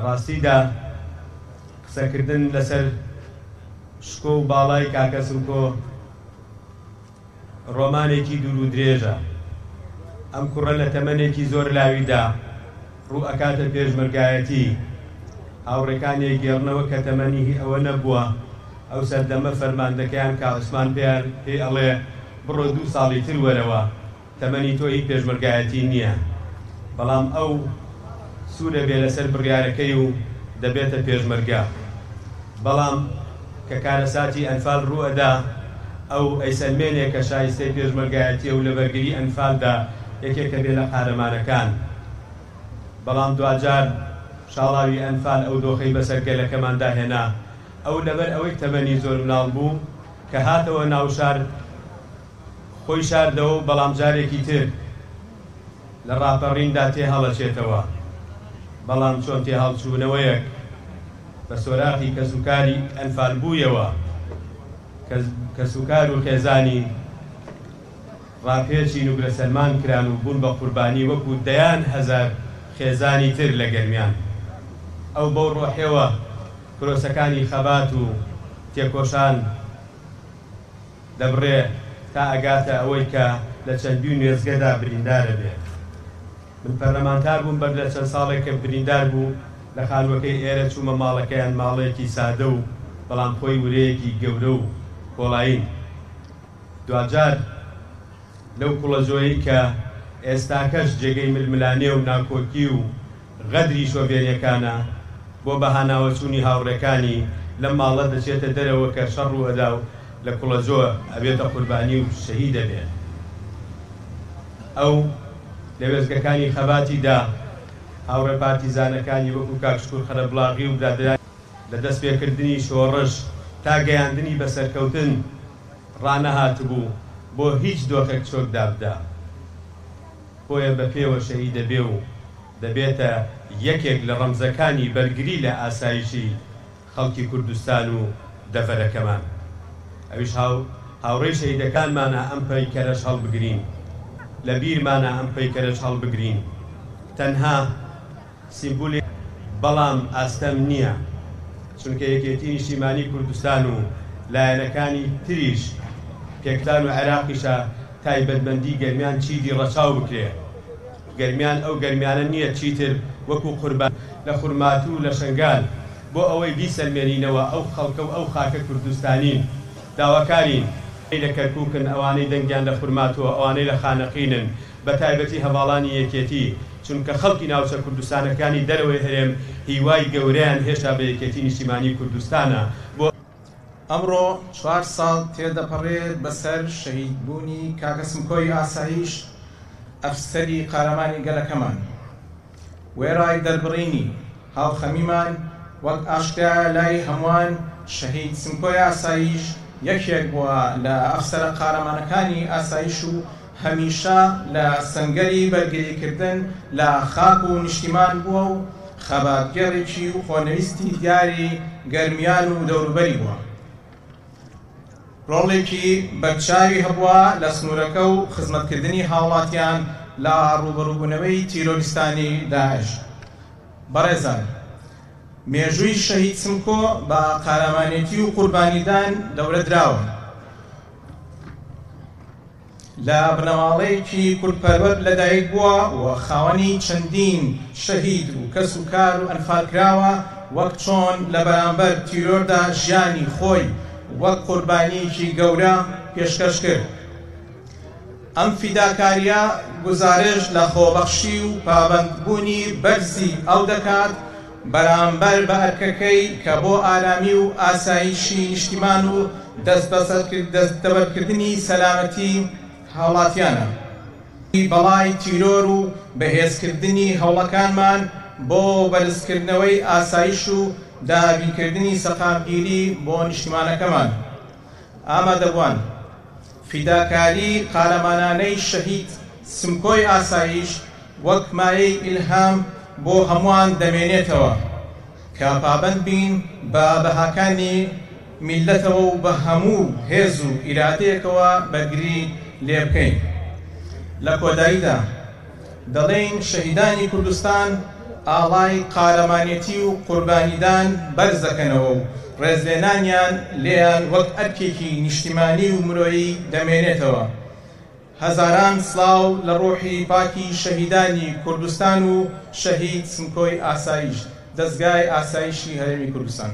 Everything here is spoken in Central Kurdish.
ڕاستیدا قسەکردن لەسەر شکۆ و باڵای کاکە سوکۆ ڕۆمانێکی دوور و درێژە. ئەم کوڕە لە تەمەنێکی زۆر لاویدا ڕوو ئەکاتە پێشمەرگایەتی، هاوڕێکانی گێڕنەوە کە تەمەنی ئەوە نەبووە ئەو سەردەمە فەرماندەکەیان کە عوسمان پێی ئەڵێ بڕۆ 2 ساڵی تر وەرەوە، تەمەنی تۆ هیچ پێشمەرگایەتی نییە، بەڵام ئەو سوورە بێ لەسەر بڕیارەکەی و دەبێتە پێشمەرگا. بەڵام کە کارەساتی ئەنفال ڕوئەدا ئەو ئەیسەلمێنێک کە شایستەی پێشمەرگایەتیە و لە بەرگری ئەنفالدا یەکێکە بێ لە قارەمانەکان. بەڵام دوجار شاڵاوی ئەنفال ئەو دۆخەی بەسەر گەلەکەماندا هێنا، ئەو لەبەر ئەوەی تەمەنی زۆر مناڵ بوو کە هاتەوە ناو شار خۆی شاردەوە، بەڵام جارێکی تر لە ڕاپەڕیندا تێ هەڵەچێتەوە. بەڵام چۆن تێ هەڵچوونەوەیەک بە سۆراقی کەسوکاری ئەنفال بوویەوە، کەسوکار و خێزانی ڕاپێچین و برەسەلمان کران و بوون بە قوربانی وەکو دەیان هەزار خێزانی تر لە گەرمیان. ئەو بەو ڕۆحێوە کرۆسەکانی خەبات و تێکۆشان دەبڕێ تا ئەگاتە ئەوەی کە لە چەندی و نوێزگەدا بریندارە بێت. من پەرلەمانتار بووم بەر لە چەند ساڵێک کە بریندار بوو لە خانوەکەی ئێرە چوومە ماڵەکەیان، ماڵەیەکی سادە و بەڵام خۆی ورەیەکی گەورە و کۆڵاین. دوجار لەو کوڵەجۆیی کە ئێستاکەش جێگەی ململانێ و ناکۆکی و غەدری شۆڤێنیەکانە بۆ بەهاناوە چوونی هاوڕێکانی لەم ماڵە دەچێتە دەرەوە کە شەڕ و ئەدا و لە کوڵەجۆ ئەبێتە قوربانی و شەهید دەبێت. ئەو لە وێزگەکانی خەباتیدا هاوڕێ پارتیزانەکانی وەکو کاکشکوور خەرەبڵاغی و برادرانی لە دەستپێکردنی شۆڕش تا گەیاندنی بەسەرکەوتن ڕانەهات بوو بۆ هیچ دۆخێک چۆک دابدا. بۆیە بە پێوە شەهید دەبێ و دەبێتە یەکێک لە ڕەمزەکانی بەرگری لە ئاسایشی خەڵکی کوردستان و دەفەرەکەمان. ئەویش هاوڕێی شەهیدەکانمانە ئەم پەیکەرەش هەڵبگرین، لە بیرمانە ئەم پەیکەرەش هەڵبگرین. تەنها سیمبولی بەڵام ئاستەم نییە، چونکە یەکێتی نیشتیمانی کوردستان و لایەنەکانی تریش پێکتان و عێراقیشە تایبەتمەندی گەرمیان چیدی ڕەچاو بکرێ. گەرمیان ئەو گەرمیانە نییە چیتر وەکو قوربان لە خورمات و لە شنگال بۆ ئەوەی بیسەلمێنینەوە ئەو خەڵکە و ئەو خاکە کوردستانین. داواکارین لە کەرکووکن، ئەوانەی دەنگیان لە خورماتەوە، ئەوانەی لە خانەقینن، بە تایبەتی هەواڵانی یەکێتی، چونکە خەڵکی ناوچە کوردستانەکانی دەرەوەی هەرێم هیوای گەورەیان هێشتا بە یەکێتی نیشتیمانی کوردستانە. بۆ ئەمڕۆ 4 ساڵ تێدەپەڕێت بەسەر شەهیدبوونی کاکە سمکۆی ئاسایش، ئەفسەری قارەمانی گەلەکەمان. وێڕای دەربڕینی هاوخەمیمان وەک ئاشکرا لای هەمووان، شەهید سمکۆی ئاسایش یەکێک بووە لە ئەفسەرە قارەمانەکانی ئاسایش و هەمیشە لە سەنگەری بەرگریکردن لە خاک و نیشتیمان بووە و خەباتگێڕێکی و خۆنەویستی دیاری گەرمیان و دەوروبەری بووە. ڕۆڵێکی بەرچاوی هەبووە لە سنوورەکە و خزمەتکردنی هاوڵاتیان لە ڕوبەڕووبوونەوەی تیرۆریستانی داعش. بەڕێزان، مێژووی شەهید سمکۆ بە قارەمانێتی و قوربانیدان دەورەدراوە. لە بنەماڵەیەکی کورتپەروەر لەدایک بووە و خاوەنی چەندین شەهید و کەس و کار و ئەنفالکراوە، وەک چۆن لە بەرامبەر تیرۆردا ژیانی خۆی وەک قوربانیەکی گەورە پێشکەش کرد. ئەم فیداکاریە گزارش لە خۆبەخشی و پابەندبوونی بەرزی ئەو دەکات بەرامبەر بە ئەرکەکەی کە بۆ ئارامی و ئاسایشی نیشتیمان و دەستبەرکردنی سەلامەتی هاوڵاتیانە. بەڵای تیرۆر و بەهێزکردنی هەوڵەکانمان بۆ بەرزکردنەوەی ئاسایش و دابینکردنی سەقامگیری بۆ نیشتیمانەکەمان. ئامادەبووان فیداکاری قارەمانانەی شەهید سمکۆی ئاسایش وەک مایەی ئیلهام بۆ هەمووان دەمێنێتەوە کە پابەند بین بە بەهاکانی میلەتەوە و بە هەموو هێز و ئیرادەیەکەوە بەرگری لێ بکەین. لە کۆداییدا دەڵێن شەهیدانی کوردستان ئاڵای قارەمانێتی و قوربانیدان بەرز دەکەنەوە و ڕێزلێنانیان لێیان وەک ئەرکێکی نیشتیمانی و مرۆیی دەمێنێتەوە. هەزاران سڵاو لە ڕۆحی پاکی شەهیدانی کوردستان و شەهید سمکۆی ئاسایش، دەستگای ئاسایشی هەرێمی کوردستان.